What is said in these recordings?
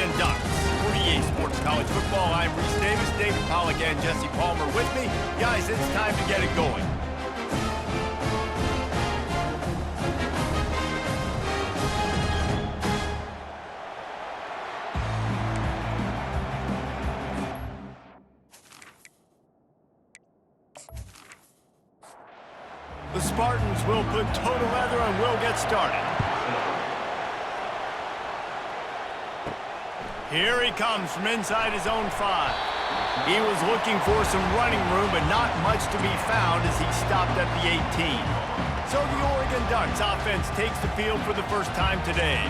Oregon Ducks. For EA Sports College Football, I'm Reese Davis, David Pollack, and Jesse Palmer with me. Guys, it's time to get it going. The Spartans will put total leather and will get started. Here he comes from inside his own 5. He was looking for some running room, but not much to be found as he stopped at the 18. So the Oregon Ducks offense takes the field for the first time today.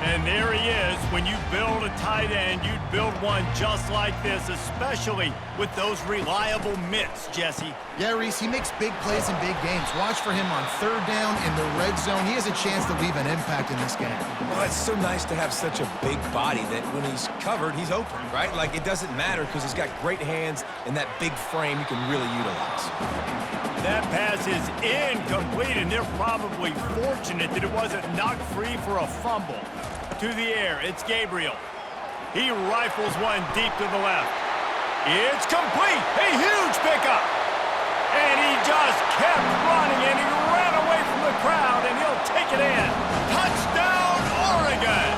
And there he is. When you build a tight end, you'd build one just like this, especially with those reliable mitts, Jesse. Yeah, Reese, he makes big plays in big games. Watch for him on third down in the red zone. He has a chance to leave an impact in this game. Well, it's so nice to have such a big body that when he's covered, he's open, right? Like, it doesn't matter because he's got great hands and that big frame he can really utilize. That pass is incomplete, and they're probably fortunate that it wasn't knocked free for a fumble. To the air, it's Gabriel. He rifles one deep to the left. It's complete! A huge pickup! And he just kept running, and he ran away from the crowd, and he'll take it in. Touchdown, Oregon!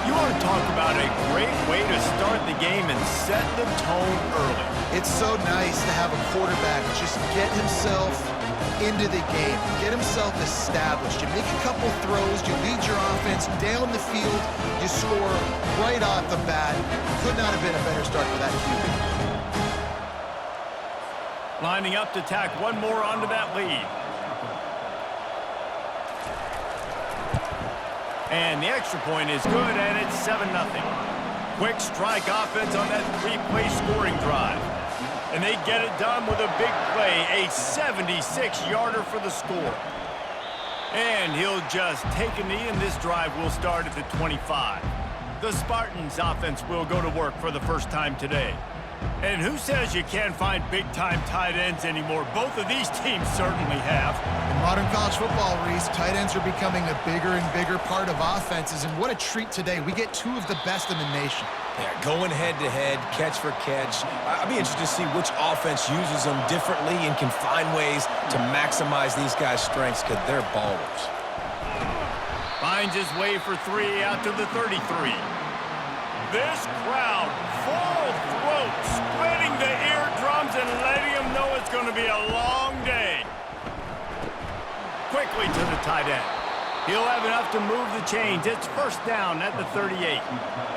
You want to talk about a great way to start the game and set the tone early. It's so nice to have a quarterback just get himself into the game, get himself established. You make a couple throws, you lead your offense down the field, you score right off the bat. Could not have been a better start for that QB. Lining up to tack one more onto that lead. And the extra point is good, and it's 7-0. Quick strike offense on that 3-play scoring drive. And they get it done with a big play, a 76-yarder for the score. And he'll just take a knee, and this drive will start at the 25. The Spartans offense will go to work for the first time today. And who says you can't find big-time tight ends anymore? Both of these teams certainly have. In modern college football, Reese, tight ends are becoming a bigger and bigger part of offenses, and what a treat today. We get two of the best in the nation. Yeah, going head-to-head, catch for catch. I'd be interested to see which offense uses them differently and can find ways to maximize these guys' strengths because they're ballers. Finds his way for 3 out to the 33. This crowd, full throat, splitting the eardrums and letting them know it's going to be a long day. Quickly to the tight end. He'll have enough to move the chains. It's first down at the 38.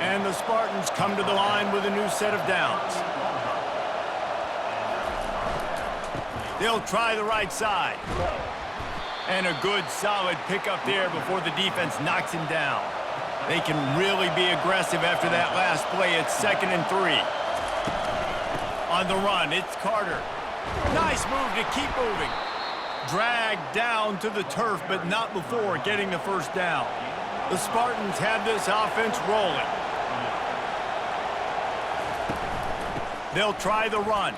And the Spartans come to the line with a new set of downs. They'll try the right side. And a good, solid pickup there before the defense knocks him down. They can really be aggressive after that last play. It's 2nd and 3. On the run, it's Carter. Nice move to keep moving. Dragged down to the turf, but not before getting the first down. The Spartans have this offense rolling. They'll try the run.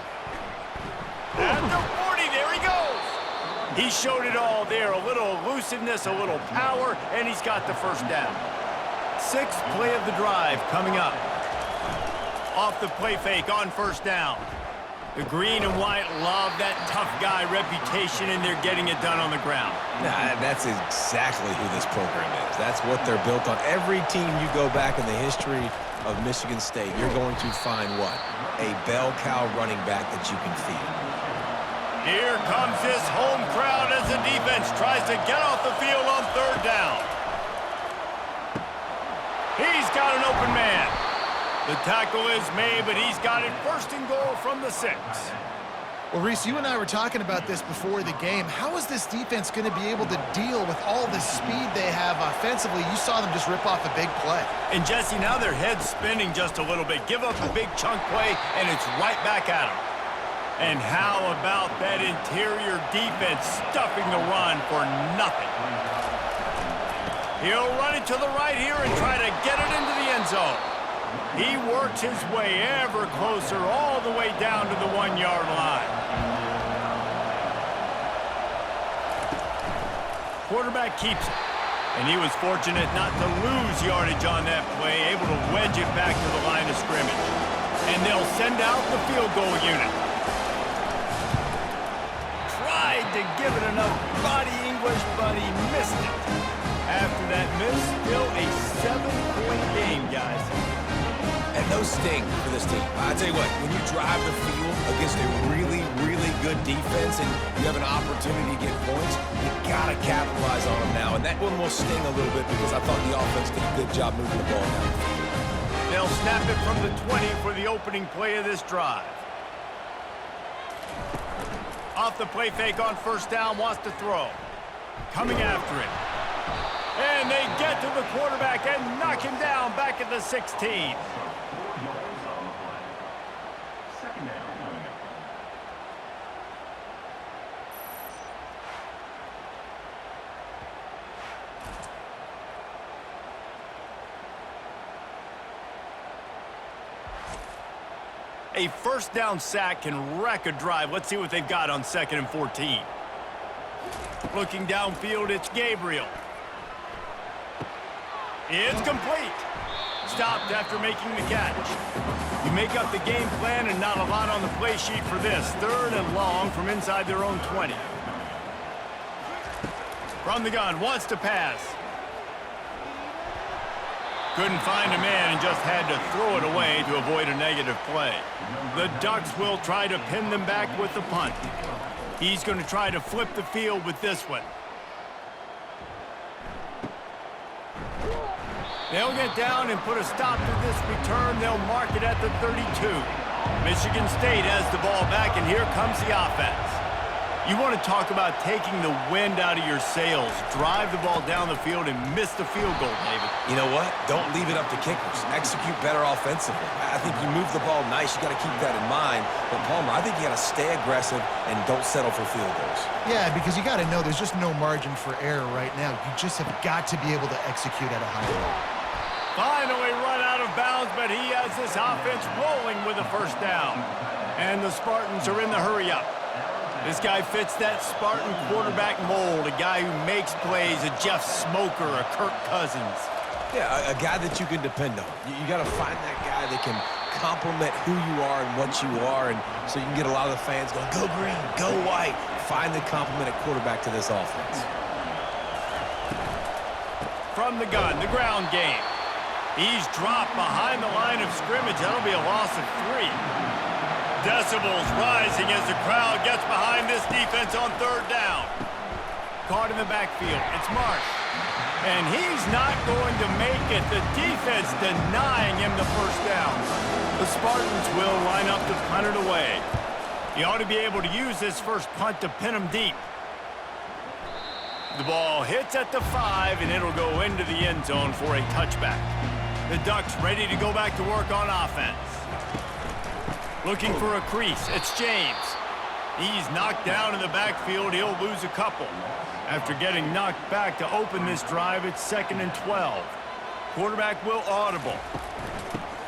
At the 40, there he goes. He showed it all there. A little elusiveness, a little power, and he's got the first down. 6th play of the drive coming up. Off the play fake on first down. The green and white love that tough guy reputation, and they're getting it done on the ground. Nah, that's exactly who this program is. That's what they're built on. Every team you go back in the history of Michigan State, you're going to find what? A bell cow running back that you can feed. Here comes this home crowd as the defense tries to get off the field on third down. He's got an open man. The tackle is made, but he's got it 1st and goal from the 6. Well, Reese, you and I were talking about this before the game. How is this defense going to be able to deal with all the speed they have offensively? You saw them just rip off a big play. And, Jesse, now their head's spinning just a little bit. Give up a big chunk play, and it's right back at them. And how about that interior defense stuffing the run for nothing? He'll run it to the right here and try to get it into the end zone. He works his way ever closer all the way down to the 1-yard line. Quarterback keeps it. And he was fortunate not to lose yardage on that play, able to wedge it back to the line of scrimmage. And they'll send out the field goal unit. Tried to give it enough body English, but he missed it. After that miss, still a 7-point game, guys. And those sting for this team. I tell you what, when you drive the field against a really, really good defense and you have an opportunity to get points, you gotta capitalize on them now. And that one will sting a little bit because I thought the offense did a good job moving the ball down the field. They'll snap it from the 20 for the opening play of this drive. Off the play fake on first down, wants to throw. Coming after it. And they get to the quarterback and knock him down back at the 16. A first down sack can wreck a drive. Let's see what they've got on 2nd and 14. Looking downfield, it's Gabriel. It's complete. Stopped after making the catch. You make up the game plan and not a lot on the play sheet for this. 3rd and long from inside their own 20. From the gun, wants to pass. Couldn't find a man and just had to throw it away to avoid a negative play. The Ducks will try to pin them back with the punt. He's going to try to flip the field with this one. They'll get down and put a stop to this return. They'll mark it at the 32. Michigan State has the ball back, and here comes the offense. You want to talk about taking the wind out of your sails. Drive the ball down the field and miss the field goal, David. You know what? Don't leave it up to kickers. Execute better offensively. I think you move the ball nice. You got to keep that in mind. But, Palmer, I think you got to stay aggressive and don't settle for field goals. Yeah, because you got to know there's just no margin for error right now. You just have got to be able to execute at a high level. Finally run out of bounds, but he has this offense rolling with a first down. And the Spartans are in the hurry-up. This guy fits that Spartan quarterback mold, a guy who makes plays, a Jeff Smoker, a Kirk Cousins. Yeah, a guy that you can depend on. You got to find that guy that can complement who you are and what you are, and so you can get a lot of the fans going, go green, go white. Find the complement at quarterback to this offense. From the gun, the ground game. He's dropped behind the line of scrimmage. That'll be a loss of 3. Decibels rising as the crowd gets behind this defense on 3rd down. Caught in the backfield. It's Marsh. And he's not going to make it. The defense denying him the first down. The Spartans will line up to punt it away. He ought to be able to use this first punt to pin him deep. The ball hits at the 5, and it'll go into the end zone for a touchback. The Ducks ready to go back to work on offense. Looking for a crease. It's James. He's knocked down in the backfield. He'll lose a couple. After getting knocked back to open this drive, it's 2nd and 12. Quarterback will audible.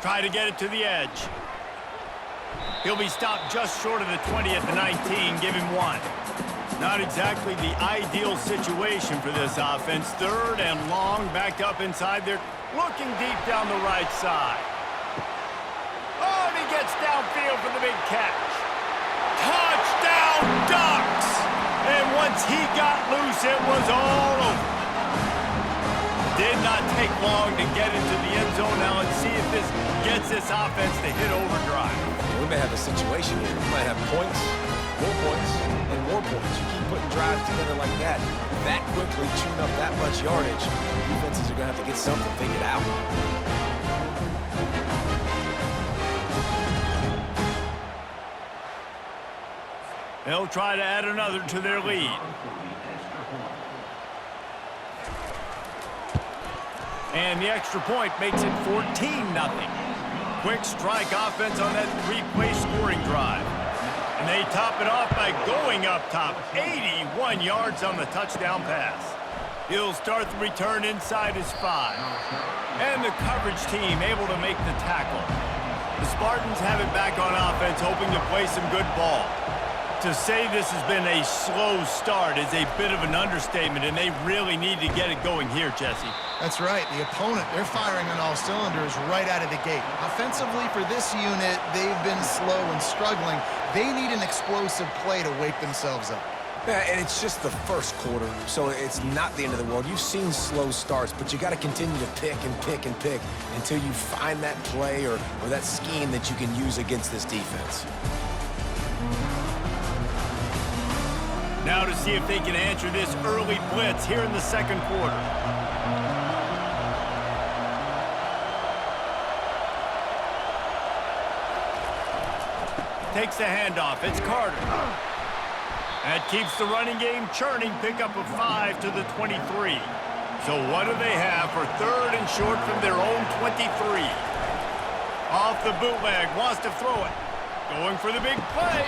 Try to get it to the edge. He'll be stopped just short of the 20 at the 19. Give him 1. Not exactly the ideal situation for this offense. 3rd and long, backed up inside there. Looking deep down the right side. Oh, and he gets downfield for the big catch. Touchdown, Ducks! And once he got loose, it was all over. Did not take long to get into the end zone. Now let's see if this gets this offense to hit overdrive. We may have a situation here. We might have points, and more points. You keep putting drives together like that quickly, chewing up that much yardage, defenses are going to have to get something figured out. They'll try to add another to their lead. And the extra point makes it 14-0. Quick strike offense on that 3-play scoring drive. And they top it off by going up top. 81 yards on the touchdown pass. He'll start the return inside his 5. And the coverage team able to make the tackle. The Spartans have it back on offense, hoping to play some good ball. To say this has been a slow start is a bit of an understatement, and they really need to get it going here, Jesse. That's right. The opponent, they're firing on all cylinders right out of the gate. Offensively, for this unit, they've been slow and struggling. They need an explosive play to wake themselves up. Yeah, and it's just the first quarter, so it's not the end of the world. You've seen slow starts, but you got to continue to pick and pick and pick until you find that play or that scheme that you can use against this defense. Now to see if they can answer this early blitz here in the second quarter. Takes the handoff. It's Carter. That keeps the running game churning. Pickup of 5 to the 23. So what do they have for third and short from their own 23? Off the bootleg. Wants to throw it. Going for the big play.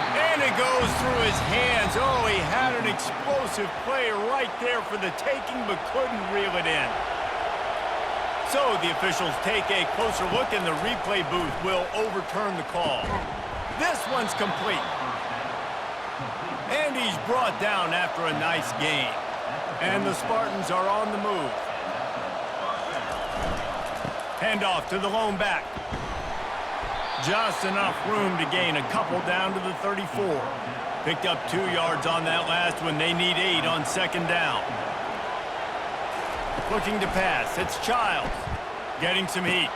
And it goes through his hands. Oh, he had an explosive play right there for the taking, but couldn't reel it in. So the officials take a closer look, and the replay booth will overturn the call. This one's complete. And he's brought down after a nice gain. And the Spartans are on the move. Handoff to the lone back. Just enough room to gain a couple down to the 34. Picked up 2 yards on that last one. They need 8 on second down. Looking to pass. It's Childs. Getting some heat.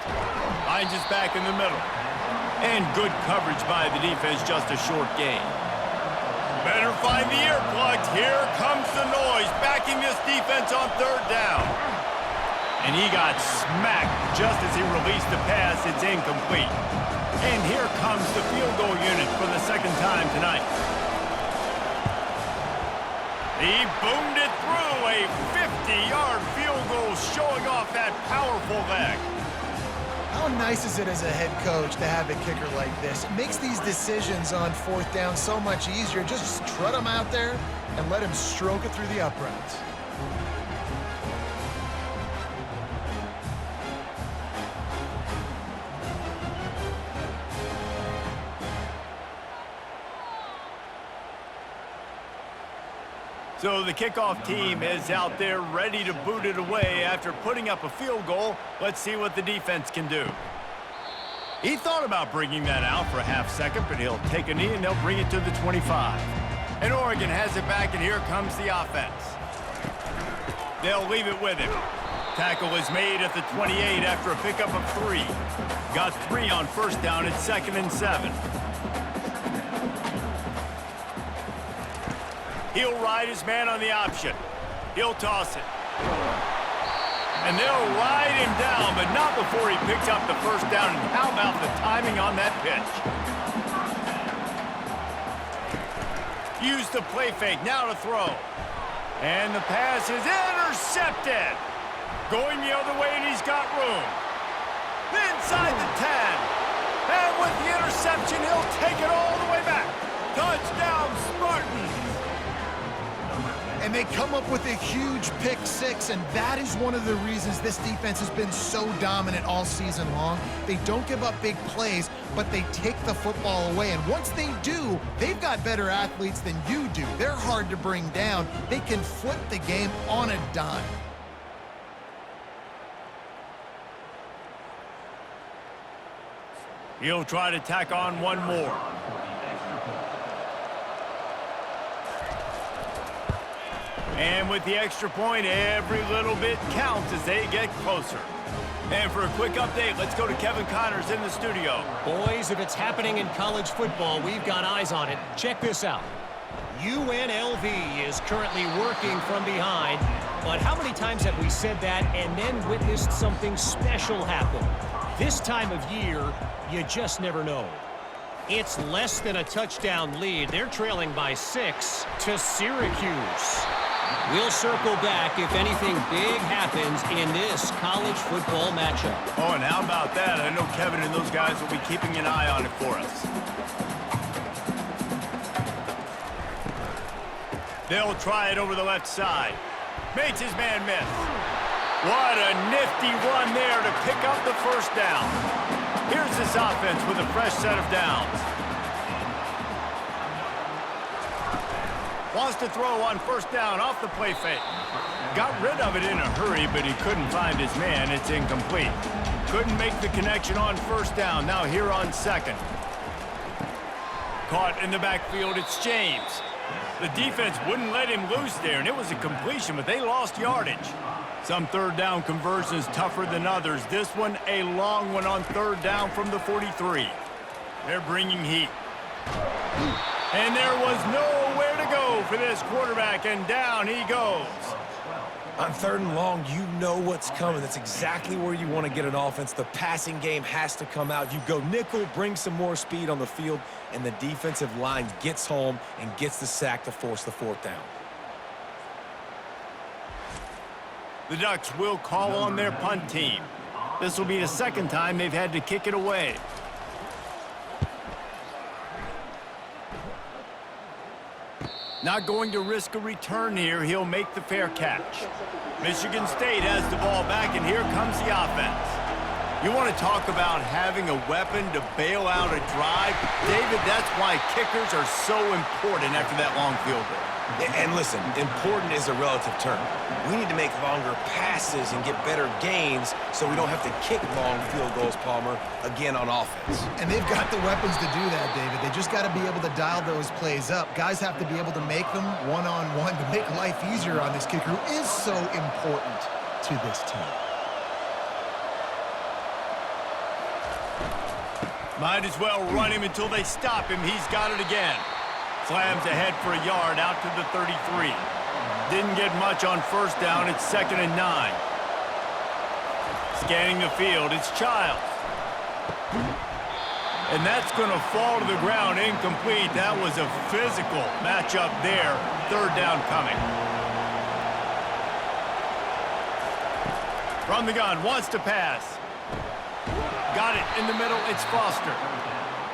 Finds his back in the middle. And good coverage by the defense. Just a short gain. Better find the earplugs. Here comes the noise. Backing this defense on third down. And he got smacked just as he released the pass. It's incomplete. And here comes the field goal unit for the second time tonight. He boomed it through. A 50-yard field goal showing off that powerful leg. How nice is it as a head coach to have a kicker like this? It makes these decisions on fourth down so much easier. Just trot him out there and let him stroke it through the uprights. So the kickoff team is out there ready to boot it away after putting up a field goal. Let's see what the defense can do. He thought about bringing that out for a half second, but he'll take a knee and they'll bring it to the 25. And Oregon has it back, and here comes the offense. They'll leave it with him. Tackle is made at the 28 after a pickup of 3. Got 3 on first down. It's 2nd and 7. He'll ride his man on the option. He'll toss it. And they'll ride him down, but not before he picks up the first down. And how about the timing on that pitch? Use the play fake, now to throw. And the pass is intercepted. Going the other way, and he's got room. Inside the 10. And with the interception, he'll take it all the way back. Touchdown, Spartans. And they come up with a huge pick 6, and that is one of the reasons this defense has been so dominant all season long. They don't give up big plays, but they take the football away. And once they do, they've got better athletes than you do. They're hard to bring down. They can flip the game on a dime. He'll try to tack on one more. And with the extra point, every little bit counts as they get closer. And for a quick update, let's go to Kevin Connors in the studio. Boys, if it's happening in college football, we've got eyes on it. Check this out. UNLV is currently working from behind, but how many times have we said that and then witnessed something special happen? This time of year, you just never know. It's less than a touchdown lead. They're trailing by 6 to Syracuse. We'll circle back if anything big happens in this college football matchup. Oh, and how about that? I know Kevin and those guys will be keeping an eye on it for us. They'll try it over the left side. Makes his man miss. What a nifty run there to pick up the first down. Here's this offense with a fresh set of downs. Wants to throw on first down off the play fake. Got rid of it in a hurry, but he couldn't find his man. It's incomplete. Couldn't make the connection on first down. Now here on second. Caught in the backfield, it's James. The defense wouldn't let him loose there, and it was a completion, but they lost yardage. Some third down conversions tougher than others. This one, a long one on third down from the 43. They're bringing heat. And there was nowhere to go for this quarterback, and down he goes. On third and long, you know what's coming. That's exactly where you want to get an offense. The passing game has to come out. You go nickel, bring some more speed on the field, and the defensive line gets home and gets the sack to force the fourth down. The Ducks will call on their punt team. This will be the second time they've had to kick it away. Not going to risk a return here. He'll make the fair catch. Michigan State has the ball back, and here comes the offense. You want to talk about having a weapon to bail out a drive? David, that's why kickers are so important after that long field goal. And listen, important is a relative term. We need to make longer passes and get better gains so we don't have to kick long field goals, Palmer, again on offense. And they've got the weapons to do that, David. They just got to be able to dial those plays up. Guys have to be able to make them one-on-one to make life easier on this kicker, who is so important to this team. Might as well run him until they stop him. He's got it again. Slams ahead for a yard out to the 33. Didn't get much on first down. It's 2nd and 9. Scanning the field, it's Childs. And that's going to fall to the ground incomplete. That was a physical matchup there. Third down coming. From the gun, wants to pass. Got it in the middle, it's Foster.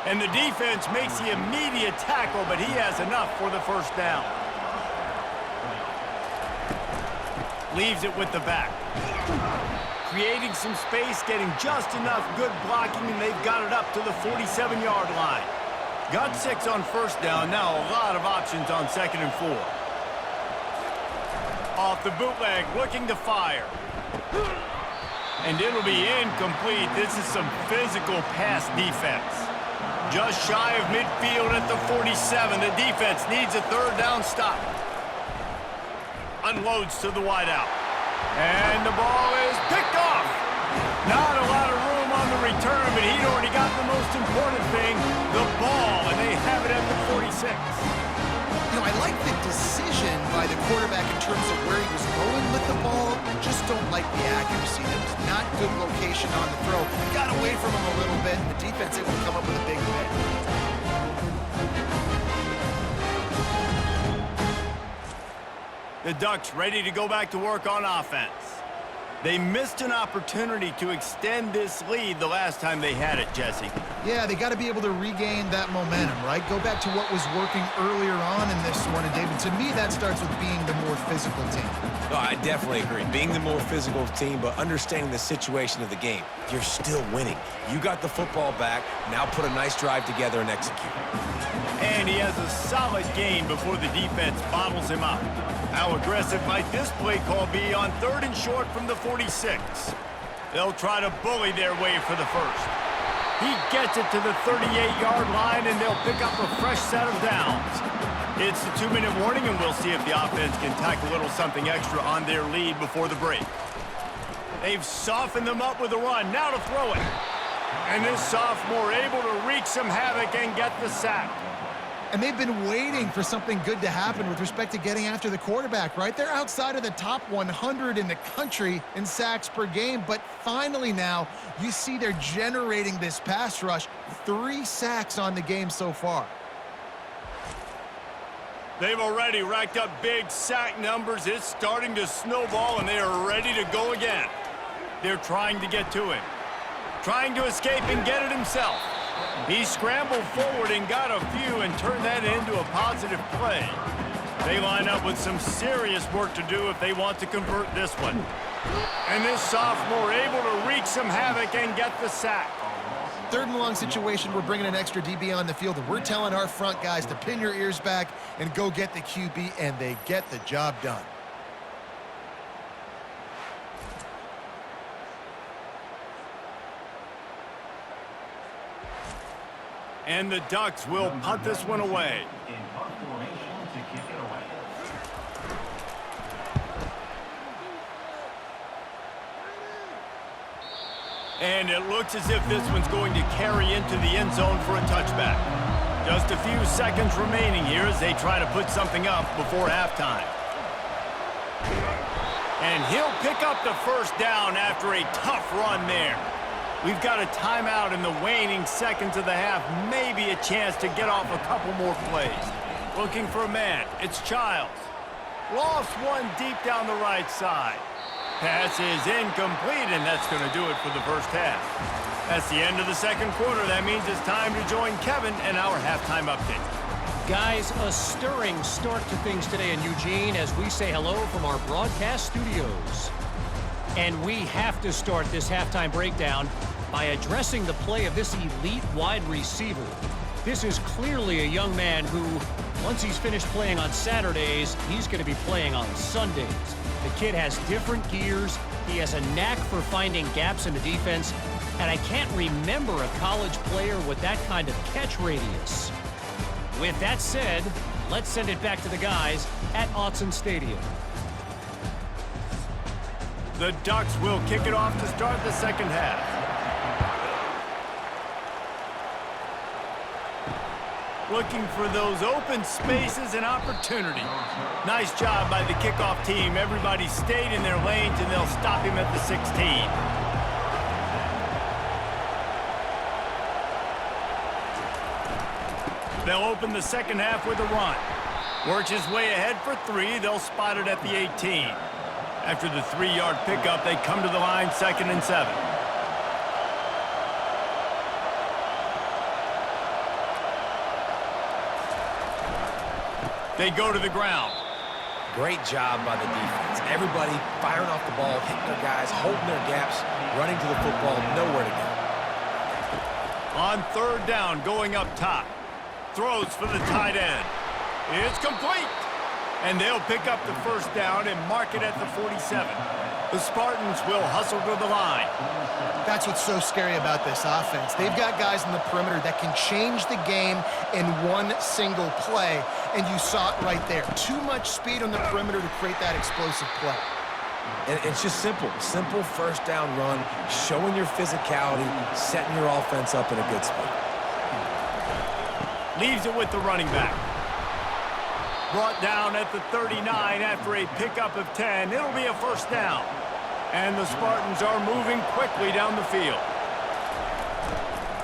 And the defense makes the immediate tackle, but he has enough for the first down. Leaves it with the back. Creating some space, getting just enough good blocking, and they've got it up to the 47-yard line. Got 6 on first down, now a lot of options on 2nd and 4. Off the bootleg, looking to fire. And it'll be incomplete. This is some physical pass defense. Just shy of midfield at the 47. The defense needs a third down stop. Unloads to the wideout. And the ball is picked off. Not a lot of room on the return, but he'd already got the most important thing, the ball, and they have it at the 46. You know, I like the decision by the quarterback in terms of where he was going with the ball. Just don't like the accuracy. That was not good location on the throw. Got away from him a little bit, and the defense able to come up with a big hit. The Ducks ready to go back to work on offense. They missed an opportunity to extend this lead the last time they had it, Jesse. Yeah, they got to be able to regain that momentum, right? Go back to what was working earlier on in this one. And David, to me, that starts with being the more physical team. No, I definitely agree. Being the more physical team, but understanding the situation of the game. You're still winning. You got the football back. Now put a nice drive together and execute. And he has a solid gain before the defense bottles him up. How aggressive might this play call be on 3rd and short from the 46? They'll try to bully their way for the first. He gets it to the 38-yard line, and they'll pick up a fresh set of downs. It's the 2-minute warning, and we'll see if the offense can tack a little something extra on their lead before the break. They've softened them up with a run. Now to throw it. And this sophomore able to wreak some havoc and get the sack. And they've been waiting for something good to happen with respect to getting after the quarterback, right? They're outside of the top 100 in the country in sacks per game, but finally now you see they're generating this pass rush. 3 sacks on the game so far. They've already racked up big sack numbers. It's starting to snowball, and they are ready to go again. They're trying to get to him. Trying to escape and get it himself. He scrambled forward and got a few and turned that into a positive play. They line up with some serious work to do if they want to convert this one. And this sophomore able to wreak some havoc and get the sack. third and long situation, we're bringing an extra DB on the field, and we're telling our front guys to pin your ears back and go get the QB, and they get the job done. And the Ducks will punt this one away. And it looks as if this one's going to carry into the end zone for a touchback. Just a few seconds remaining here as they try to put something up before halftime. And he'll pick up the first down after a tough run there. We've got a timeout in the waning seconds of the half. Maybe a chance to get off a couple more plays. Looking for a man. It's Childs. Lost one deep down the right side. Pass is incomplete, and that's going to do it for the first half. That's the end of the second quarter. That means it's time to join Kevin and our halftime update. Guys, a stirring start to things today in Eugene as we say hello from our broadcast studios. And we have to start this halftime breakdown by addressing the play of this elite wide receiver. This is clearly a young man who, once he's finished playing on Saturdays, he's going to be playing on Sundays. The kid has different gears. He has a knack for finding gaps in the defense. And I can't remember a college player with that kind of catch radius. With that said, let's send it back to the guys at Autzen Stadium. The Ducks will kick it off to start the second half. Looking for those open spaces and opportunity. Nice job by the kickoff team. Everybody stayed in their lanes, and they'll stop him at the 16. They'll open the second half with a run. Works his way ahead for 3. They'll spot it at the 18. After the 3-yard pickup, they come to the line, 2nd and 7. They go to the ground. Great job by the defense. Everybody firing off the ball, hitting their guys, holding their gaps, running to the football, nowhere to go. On third down, going up top. Throws for the tight end. It's complete. And they'll pick up the first down and mark it at the 47. The Spartans will hustle to the line. That's what's so scary about this offense. They've got guys in the perimeter that can change the game in one single play, and you saw it right there. Too much speed on the perimeter to create that explosive play. And it's just simple. Simple first down run, showing your physicality, setting your offense up in a good spot. Leaves it with the running back. Brought down at the 39 after a pickup of 10. It'll be a first down. And the Spartans are moving quickly down the field.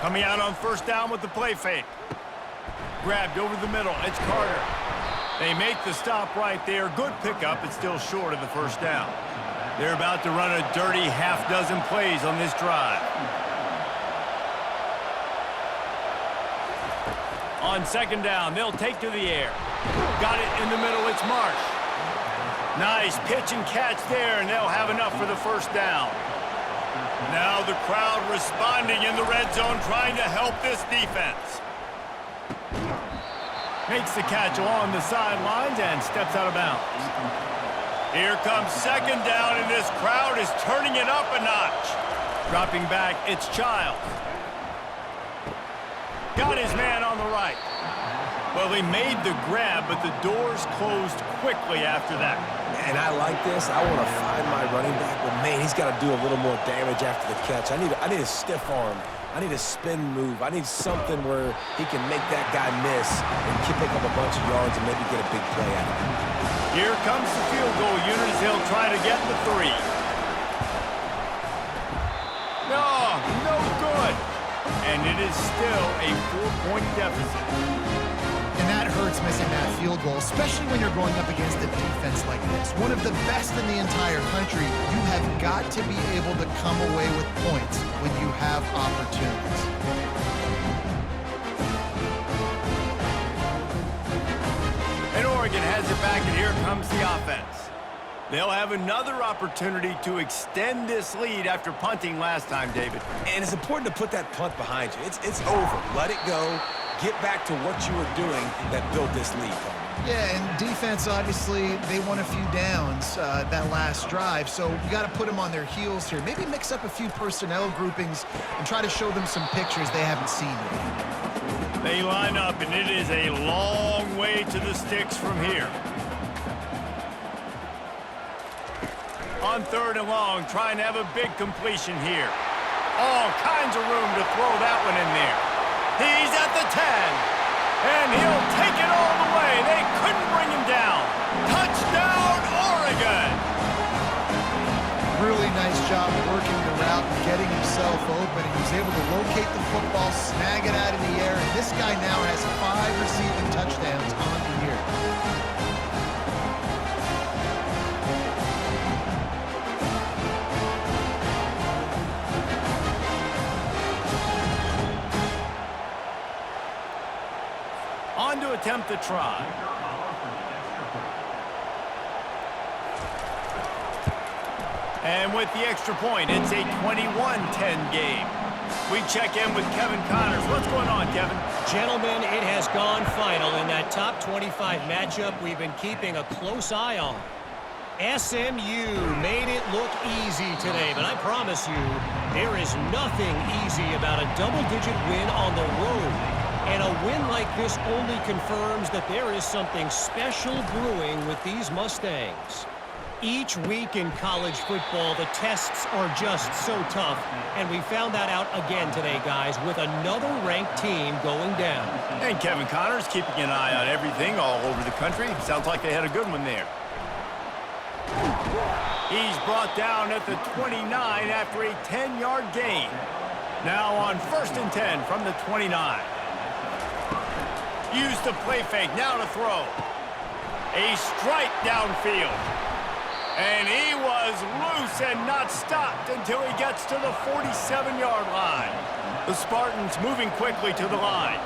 Coming out on first down with the play fake. Grabbed over the middle. It's Carter. They make the stop right there. Good pickup. It's still short of the first down. They're about to run a dirty half-dozen plays on this drive. On second down, they'll take to the air. Got it in the middle. It's Marsh. Nice pitch and catch there, and they'll have enough for the first down. Now the crowd responding in the red zone, trying to help this defense. Makes the catch along the sidelines and steps out of bounds. Here comes second down, and this crowd is turning it up a notch. Dropping back, it's Childs. Got his man on the right. Well, he made the grab, but the doors closed quickly after that. And I like this. I want to find my running back, but man, he's got to do a little more damage after the catch. I need a stiff arm. I need a spin move. I need something where he can make that guy miss and pick up a bunch of yards and maybe get a big play out of it. Here comes the field goal unit as they'll try to get the 3. No good. And it is still a 4-point deficit. And that hurts missing that field goal, especially when you're going up against a defense like this. One of the best in the entire country. You have got to be able to come away with points when you have opportunities. And Oregon has it back, and here comes the offense. They'll have another opportunity to extend this lead after punting last time, David. And it's important to put that punt behind you. It's over. Let it go. Get back to what you were doing that built this lead, Tony. Yeah, and defense, obviously, they won a few downs that last drive, so you got to put them on their heels here. Maybe mix up a few personnel groupings and try to show them some pictures they haven't seen yet. They line up, and it is a long way to the sticks from here. On 3rd and long, trying to have a big completion here. All kinds of room to throw that one in there. He's at the 10, and he'll take it all the way. They couldn't bring him down. Touchdown, Oregon! Really nice job working the route and getting himself open. He was able to locate the football, snag it out of the air, and this guy now has 5 receiving touchdowns on the year. On to attempt the try. And with the extra point, it's a 21-10 game. We check in with Kevin Connors. What's going on, Kevin? Gentlemen, it has gone final in that top 25 matchup we've been keeping a close eye on. SMU made it look easy today, but I promise you, there is nothing easy about a double-digit win on the road. And a win like this only confirms that there is something special brewing with these Mustangs. Each week in college football, the tests are just so tough, and we found that out again today, guys, with another ranked team going down. And Kevin Connors keeping an eye on everything all over the country. Sounds like they had a good one there. He's brought down at the 29 after a 10-yard gain. Now on 1st and 10 from the 29. Use the play fake, now to throw. A strike downfield. And he was loose and not stopped until he gets to the 47-yard line. The Spartans moving quickly to the line.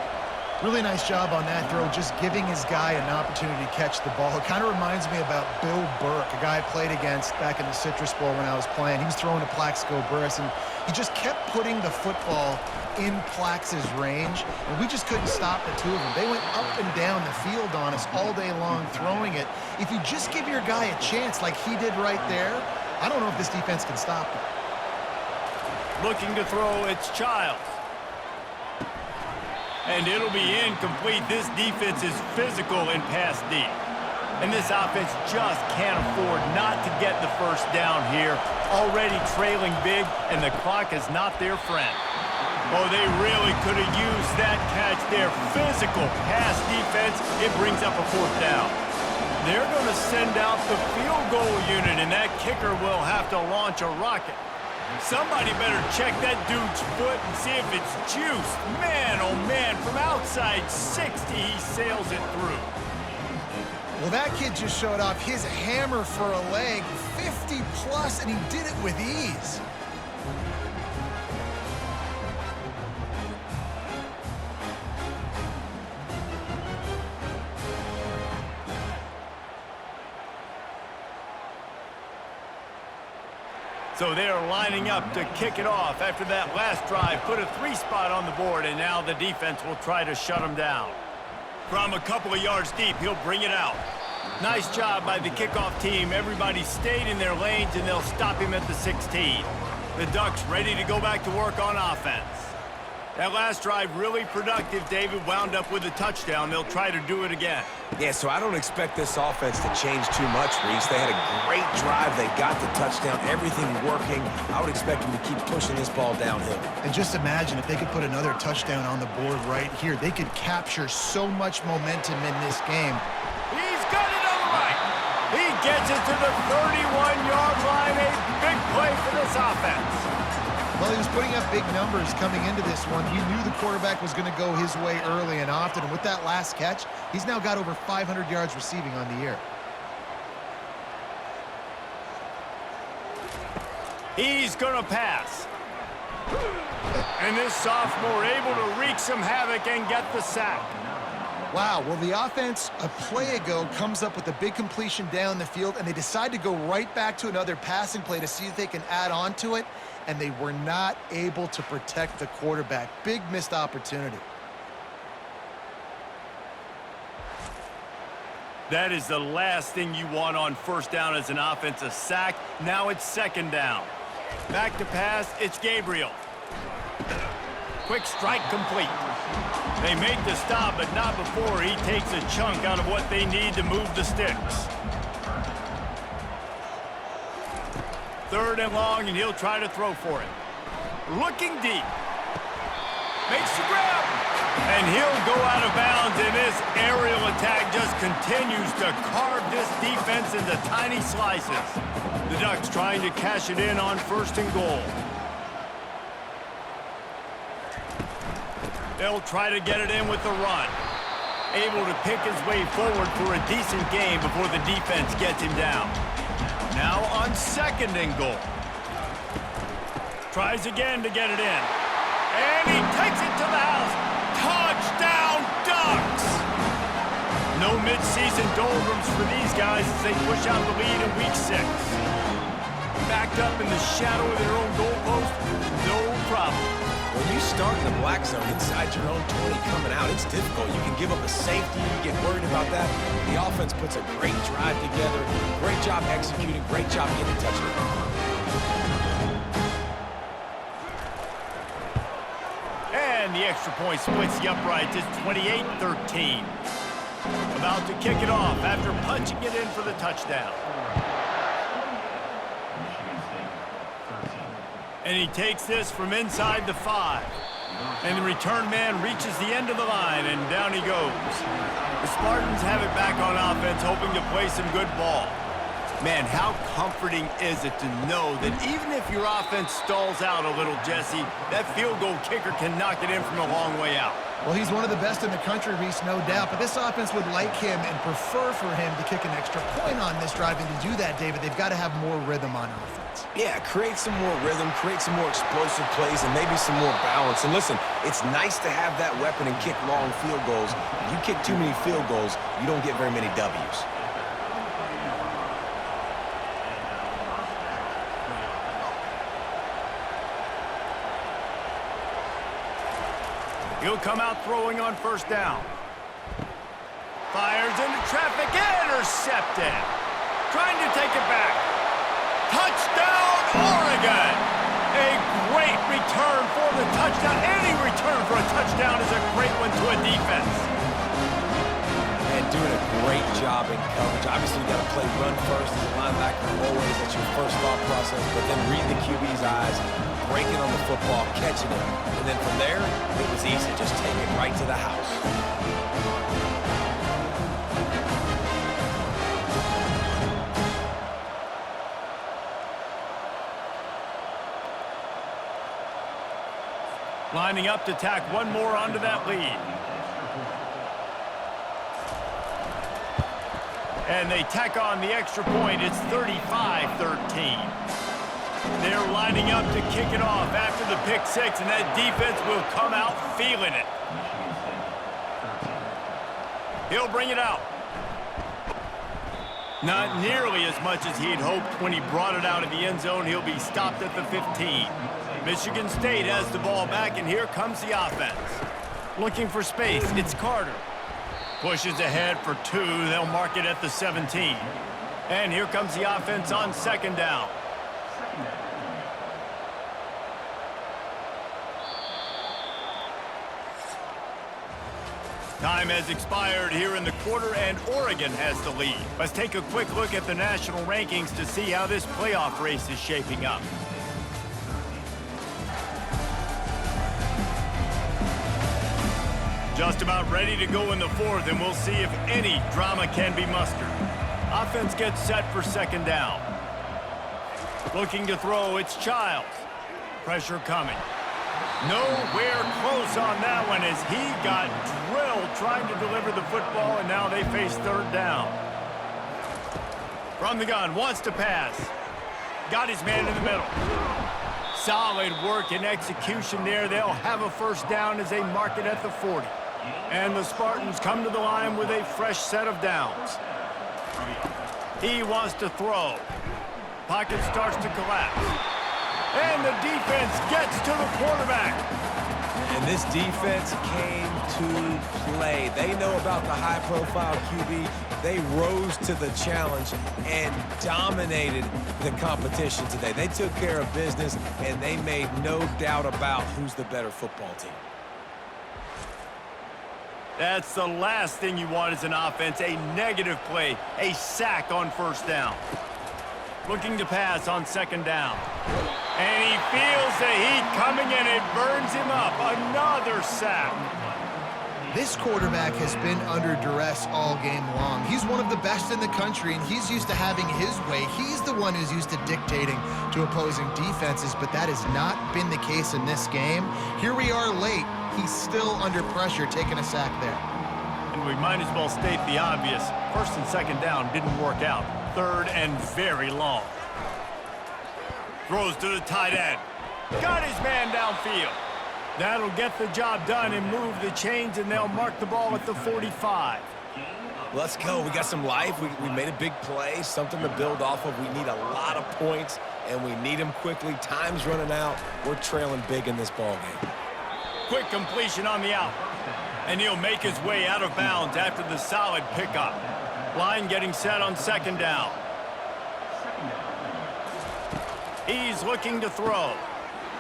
Really nice job on that throw, just giving his guy an opportunity to catch the ball. It kind of reminds me about Bill Burke, a guy I played against back in the Citrus Bowl when I was playing. He was throwing to Plaxico Burress, and he just kept putting the football in Plax's range, and we just couldn't stop the two of them. They went up and down the field on us all day long throwing it. If you just give your guy a chance like he did right there, I don't know if this defense can stop him. Looking to throw, it's Childs. And it'll be incomplete. This defense is physical and pass deep. And this offense just can't afford not to get the first down here. Already trailing big, and the clock is not their friend. Oh, they really could have used that catch there. Physical pass defense, it brings up a 4th down. They're going to send out the field goal unit, and that kicker will have to launch a rocket. Somebody better check that dude's foot and see if it's juiced. Man, oh man, from outside 60, he sails it through. Well, that kid just showed off his hammer for a leg, 50 plus, and he did it with ease. So they're lining up to kick it off after that last drive. Put a 3-spot on the board, and now the defense will try to shut them down. From a couple of yards deep, he'll bring it out. Nice job by the kickoff team. Everybody stayed in their lanes, and they'll stop him at the 16. The Ducks ready to go back to work on offense. That last drive really productive. David wound up with a touchdown. They'll try to do it again. Yeah, so I don't expect this offense to change too much, Reese. They had a great drive. They got the touchdown. Everything working. I would expect them to keep pushing this ball downhill. And just imagine if they could put another touchdown on the board right here. They could capture so much momentum in this game. He's got it on the right. He gets it to the 31-yard line. A big play for this offense. Well, he was putting up big numbers coming into this one. He knew the quarterback was going to go his way early and often. And with that last catch, he's now got over 500 yards receiving on the year. He's going to pass. And this sophomore able to wreak some havoc and get the sack. Wow, well, the offense a play ago comes up with a big completion down the field, and they decide to go right back to another passing play to see if they can add on to it, and they were not able to protect the quarterback. Big missed opportunity. That is the last thing you want on first down as an offense, a sack. Now it's second down. Back to pass, it's Gabriel. Quick strike complete. They make the stop, but not before he takes a chunk out of what they need to move the sticks. Third and long, and he'll try to throw for it. Looking deep. Makes the grab. And he'll go out of bounds, and this aerial attack just continues to carve this defense into tiny slices. The Ducks trying to cash it in on first and goal. They'll try to get it in with the run. Able to pick his way forward for a decent game before the defense gets him down. Now on second and goal. Tries again to get it in. And he takes it to the house. Touchdown, Ducks! No midseason doldrums for these guys as they push out the lead in Week 6. Backed up in the shadow of their own goalpost, no problem. When you start in the black zone inside your own 20 coming out, it's difficult. You can give up a safety, you get worried about that. The offense puts a great drive together, great job executing, great job getting a touchdown. And the extra point splits the uprights. It's 28-13. About to kick it off after punching it in for the touchdown. And he takes this from inside the 5. And the return man reaches the end of the line, and down he goes. The Spartans have it back on offense, hoping to play some good ball. Man, how comforting is it to know that even if your offense stalls out a little, Jesse, that field goal kicker can knock it in from a long way out. Well, he's one of the best in the country, Reese, no doubt. But this offense would like him and prefer for him to kick an extra point on this drive. And to do that, David, they've got to have more rhythm on offense. Yeah, create some more rhythm, create some more explosive plays, and maybe some more balance. And listen, it's nice to have that weapon and kick long field goals. If you kick too many field goals, you don't get very many W's. He'll come out throwing on first down. Fires into traffic, intercepted. Trying to take it back. Touchdown, Oregon! A great return for the touchdown. Any return for a touchdown is a great one to a defense. And doing a great job in coverage. Obviously, you got to play run first as a linebacker always. That's your first thought process. But then read the QB's eyes, breaking on the football, catching it. And then from there, it was easy. Just take it right to the house. Lining up to tack one more onto that lead. And they tack on the extra point. It's 35-13. They're lining up to kick it off after the pick six, and that defense will come out feeling it. He'll bring it out. Not nearly as much as he'd hoped when he brought it out of the end zone. He'll be stopped at the 15. Michigan State has the ball back, and here comes the offense. Looking for space, it's Carter. Pushes ahead for 2. They'll mark it at the 17. And here comes the offense on second down. Time has expired here in the quarter, and Oregon has the lead. Let's take a quick look at the national rankings to see how this playoff race is shaping up. Just about ready to go in the fourth, and we'll see if any drama can be mustered. Offense gets set for second down. Looking to throw, it's Childs. Pressure coming. Nowhere close on that one as he got drilled trying to deliver the football, and now they face third down. From the gun, wants to pass. Got his man in the middle. Solid work and execution there. They'll have a first down as they mark it at the 40. And the Spartans come to the line with a fresh set of downs. He wants to throw. Pocket starts to collapse. And the defense gets to the quarterback. And this defense came to play. They know about the high-profile QB. They rose to the challenge and dominated the competition today. They took care of business, and they made no doubt about who's the better football team. That's the last thing you want as an offense, a negative play, a sack on first down. Looking to pass on second down. And he feels the heat coming and it burns him up. Another sack. This quarterback has been under duress all game long. He's one of the best in the country, and he's used to having his way. He's the one who's used to dictating to opposing defenses, but that has not been the case in this game. Here we are late. He's still under pressure, taking a sack there. And we might as well state the obvious. First and second down didn't work out. Third and very long. Throws to the tight end. Got his man downfield. That'll get the job done and move the chains, and they'll mark the ball at the 45. Let's go. We got some life. We made a big play, something to build off of. We need a lot of points, and we need them quickly. Time's running out. We're trailing big in this ball game. Quick completion on the out. And he'll make his way out of bounds after the solid pickup. Line getting set on second down. He's looking to throw.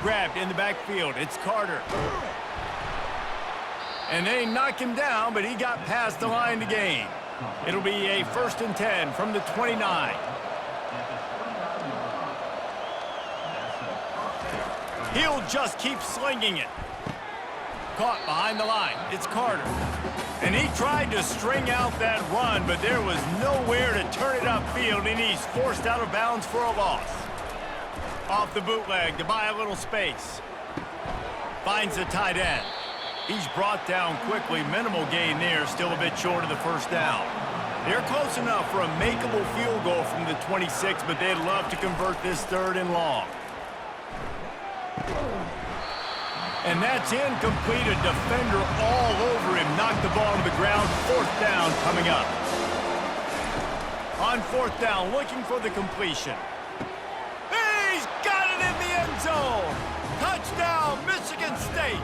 Grabbed in the backfield. It's Carter. And they knock him down, but he got past the line to gain. It'll be a 1st and 10 from the 29. He'll just keep slinging it. Caught behind the line. It's Carter. And he tried to string out that run, but there was nowhere to turn it upfield, and he's forced out of bounds for a loss. Off the bootleg to buy a little space. Finds the tight end. He's brought down quickly. Minimal gain there. Still a bit short of the first down. They're close enough for a makeable field goal from the 26, but they'd love to convert this 3rd and long. And that's incomplete. A defender all over him. Knocked the ball to the ground. 4th down coming up. On 4th down, looking for the completion. He's got it in the end zone. Touchdown, Michigan State.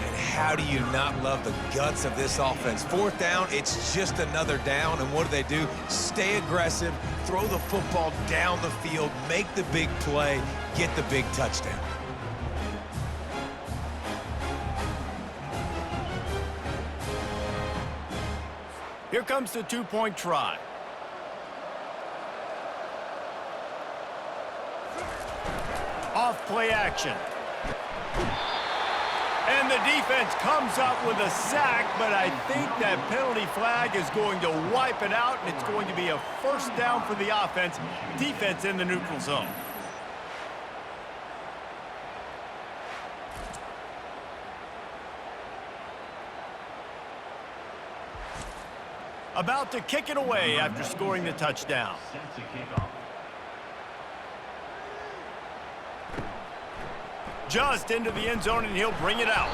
And how do you not love the guts of this offense? 4th down, it's just another down. And what do? Stay aggressive, throw the football down the field, make the big play, get the big touchdown. Here comes the 2-point try. Off play action. And the defense comes up with a sack, but I think that penalty flag is going to wipe it out, and it's going to be a 1st down for the offense. Defense in the neutral zone. About to kick it away after scoring the touchdown. Just into the end zone, and he'll bring it out.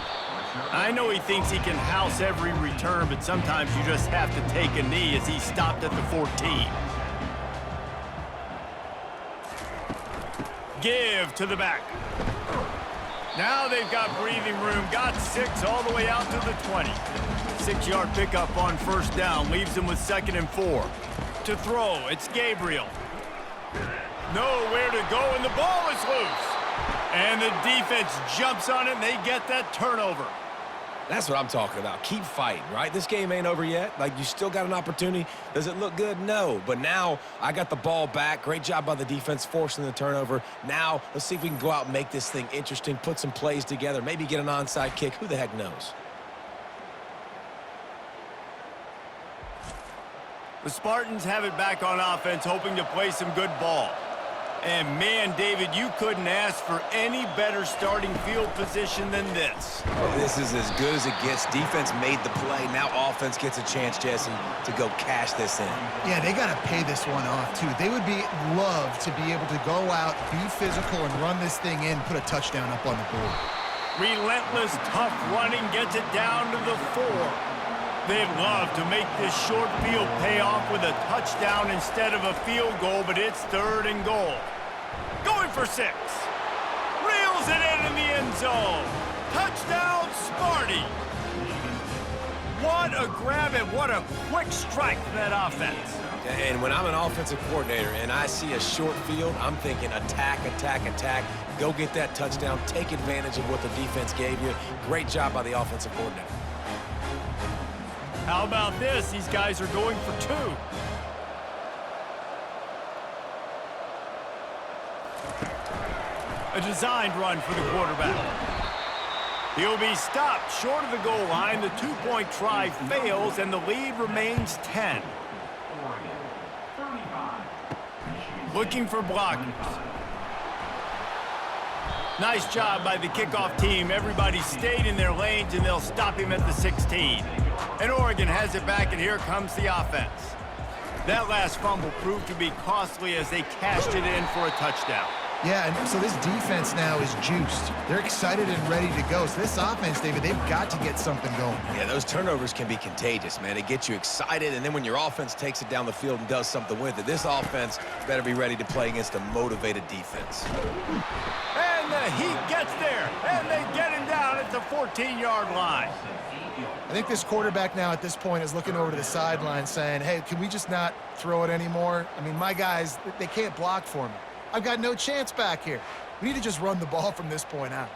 I know he thinks he can house every return, but sometimes you just have to take a knee as he stopped at the 14. Give to the back. Now they've got breathing room. Got 6 all the way out to the 20. 6-yard pickup on 1st down. Leaves them with 2nd and 4. To throw, it's Gabriel. Nowhere to go, and the ball is loose. And the defense jumps on it, and they get that turnover. That's what I'm talking about. Keep fighting, right? This game ain't over yet. Like, you still got an opportunity. Does it look good? No. But now I got the ball back. Great job by the defense forcing the turnover. Now let's see if we can go out and make this thing interesting, put some plays together, maybe get an onside kick. Who the heck knows? The Spartans have it back on offense, hoping to play some good ball. And, man, David, you couldn't ask for any better starting field position than this. This is as good as it gets. Defense made the play. Now offense gets a chance, Jesse, to go cash this in. Yeah, they got to pay this one off, too. They would love to be able to go out, be physical, and run this thing in, put a touchdown up on the board. Relentless, tough running gets it down to the 4. They'd love to make this short field pay off with a touchdown instead of a field goal, but it's 3rd and goal. Going for 6. Reels it in the end zone. Touchdown, Sparty. What a grab and what a quick strike for that offense. And when I'm an offensive coordinator and I see a short field, I'm thinking attack, attack, attack. Go get that touchdown. Take advantage of what the defense gave you. Great job by the offensive coordinator. How about this? These guys are going for 2. A designed run for the quarterback. He'll be stopped short of the goal line. The 2-point try fails, and the lead remains 10. Looking for blockers. Nice job by the kickoff team. Everybody stayed in their lanes, and they'll stop him at the 16. And Oregon has it back, and here comes the offense. That last fumble proved to be costly as they cashed it in for a touchdown. Yeah, and so this defense now is juiced. They're excited and ready to go. So this offense, David, they've got to get something going. Yeah, those turnovers can be contagious, man. They get you excited, and then when your offense takes it down the field and does something with it, this offense better be ready to play against a motivated defense. And the Heat gets there, and they get him down at the 14-yard line. I think this quarterback now at this point is looking over to the sideline saying, hey, can we just not throw it anymore? I mean, my guys, they can't block for me. I've got no chance back here. We need to just run the ball from this point out.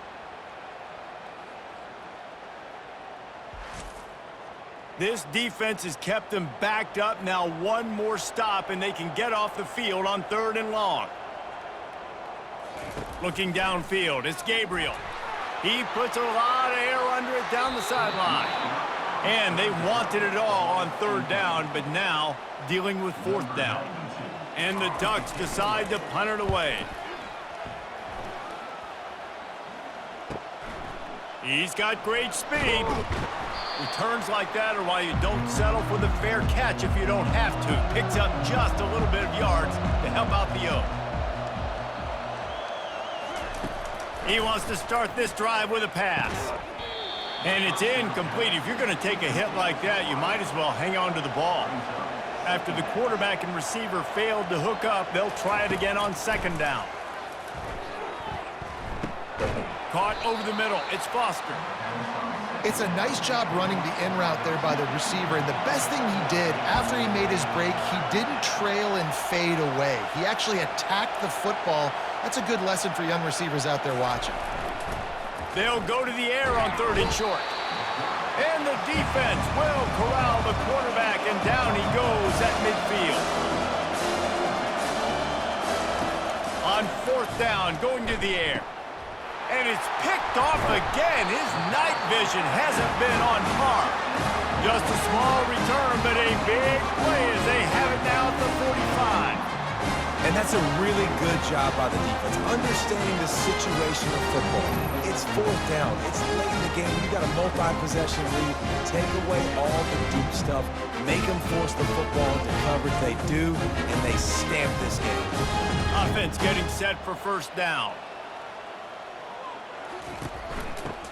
This defense has kept them backed up. Now one more stop, and they can get off the field on 3rd and long. Looking downfield, it's Gabriel. He puts a lot of air under it down the sideline. And they wanted it all on 3rd down, but now dealing with 4th down. And the Ducks decide to punt it away. He's got great speed. Returns like that are why you don't settle for the fair catch if you don't have to. Picks up just a little bit of yards to help out the O. He wants to start this drive with a pass. And it's incomplete. If you're going to take a hit like that, you might as well hang on to the ball. After the quarterback and receiver failed to hook up, they'll try it again on 2nd down. Caught over the middle. It's Foster. It's a nice job running the in route there by the receiver, and the best thing he did after he made his break, he didn't trail and fade away. He actually attacked the football. That's a good lesson for young receivers out there watching. They'll go to the air on 3rd and short. And the defense will corral the quarterback, and down he goes at midfield. On 4th down, going to the air. And it's picked off again. His night vision hasn't been on par. Just a small return, but a big play as they have it now at the 45. And that's a really good job by the defense, understanding the situation of football. It's 4th down. It's late in the game. You got a multi-possession lead. Take away all the deep stuff. Make them force the football into coverage. They do, and they stamp this game. Offense getting set for 1st down.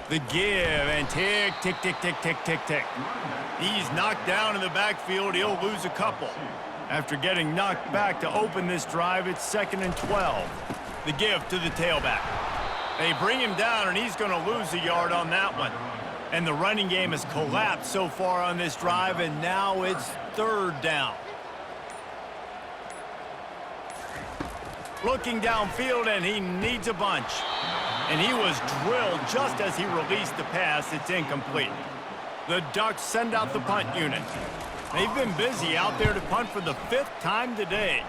The give, and tick, tick, tick, tick, tick, tick, tick. He's knocked down in the backfield. He'll lose a couple. After getting knocked back to open this drive, it's 2nd and 12. The give to the tailback. They bring him down, and he's going to lose a yard on that one. And the running game has collapsed so far on this drive, and now it's 3rd down. Looking downfield, and he needs a bunch. And he was drilled just as he released the pass. It's incomplete. The Ducks send out the punt unit. They've been busy out there to punt for the 5th time today.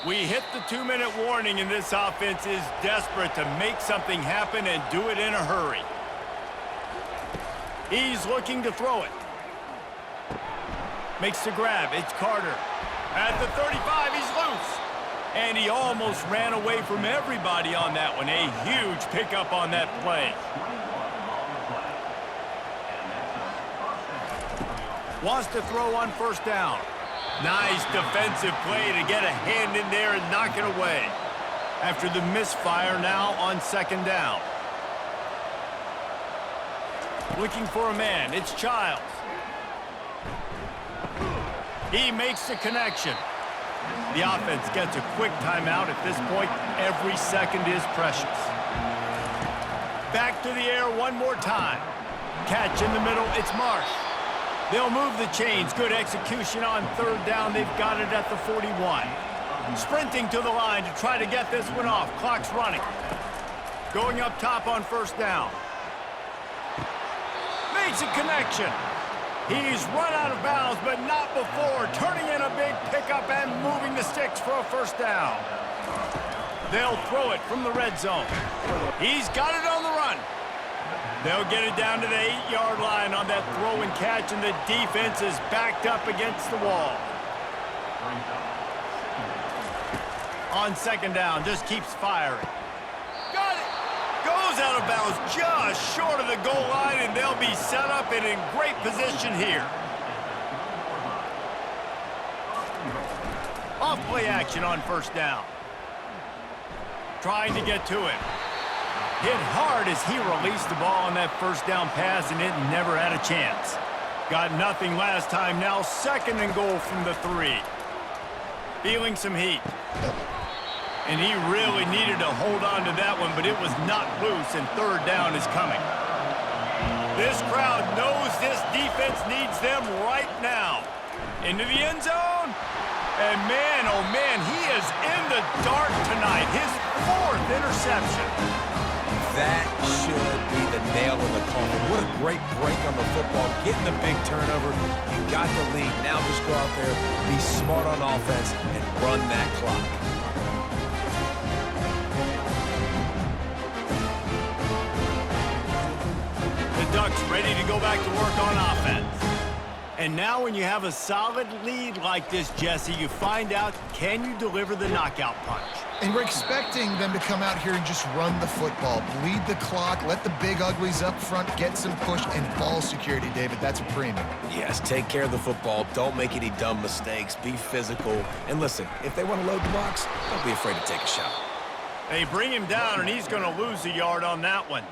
We hit the 2-minute warning, and this offense is desperate to make something happen and do it in a hurry. He's looking to throw it. Makes the grab. It's Carter. At the 35, he's loose. And he almost ran away from everybody on that one. A huge pickup on that play. Wants to throw on 1st down. Nice defensive play to get a hand in there and knock it away. After the misfire, now on second down. Looking for a man, it's Childs. He makes the connection. The offense gets a quick timeout. At this point, every second is precious. Back to the air one more time. Catch in the middle, it's Marsh. They'll move the chains. Good execution on third down. They've got it at the 41. Sprinting to the line to try to get this one off. Clock's running. Going up top on first down. Makes a connection. He's run out of bounds, but not before. Turning in a big pickup and moving the sticks for a first down. They'll throw it from the red zone. He's got it on the run. They'll get it down to the 8-yard line on that throw and catch, and the defense is backed up against the wall. On second down, just keeps firing. Got it! Goes out of bounds just short of the goal line, and they'll be set up and in great position here. Off play action on first down. Trying to get to it. Hit hard as he released the ball on that first down pass, and it never had a chance. Got nothing last time, now second and goal from the 3. Feeling some heat. And he really needed to hold on to that one, but it was not loose, and third down is coming. This crowd knows this defense needs them right now. Into the end zone. And man, oh man, he is in the dark tonight. His 4th interception. That should be the nail in the coffin. What a great break on the football. Getting the big turnover. You got the lead. Now just go out there, be smart on offense, and run that clock. Ducks ready to go back to work on offense. And now when you have a solid lead like this, Jesse, you find out, can you deliver the knockout punch? And we're expecting them to come out here and just run the football, bleed the clock, let the big uglies up front get some push and ball security, David. That's a premium. Yes, take care of the football. Don't make any dumb mistakes. Be physical. And listen, if they want to load the box, don't be afraid to take a shot. They bring him down, and he's going to lose a yard on that one.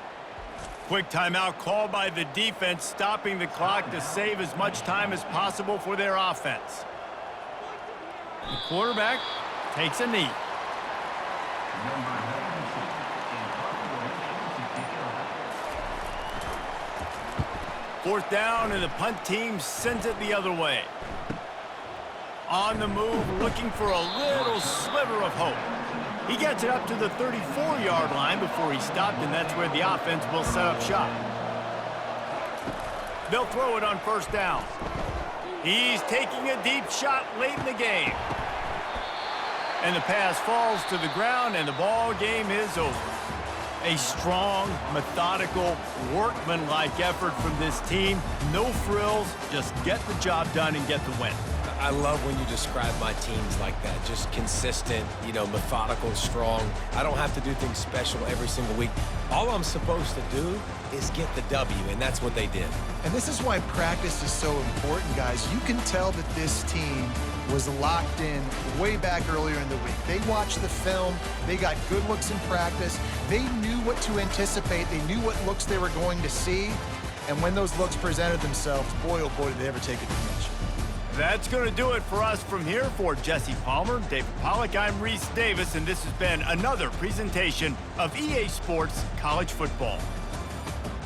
Quick timeout called by the defense, stopping the clock to save as much time as possible for their offense. The quarterback takes a knee. Fourth down, and the punt team sends it the other way. On the move, looking for a little sliver of hope. He gets it up to the 34-yard line before he stopped, and that's where the offense will set up shop. They'll throw it on first down. He's taking a deep shot late in the game. And the pass falls to the ground, and the ball game is over. A strong, methodical, workmanlike effort from this team. No frills, just get the job done and get the win. I love when you describe my teams like that. Just consistent, methodical, strong. I don't have to do things special every single week. All I'm supposed to do is get the W, and that's what they did. And this is why practice is so important, guys. You can tell that this team was locked in way back earlier in the week. They watched the film. They got good looks in practice. They knew what to anticipate. They knew what looks they were going to see. And when those looks presented themselves, boy, oh boy, did they ever take advantage. That's going to do it for us from here. For Jesse Palmer, David Pollack, I'm Reese Davis, and this has been another presentation of EA Sports College Football.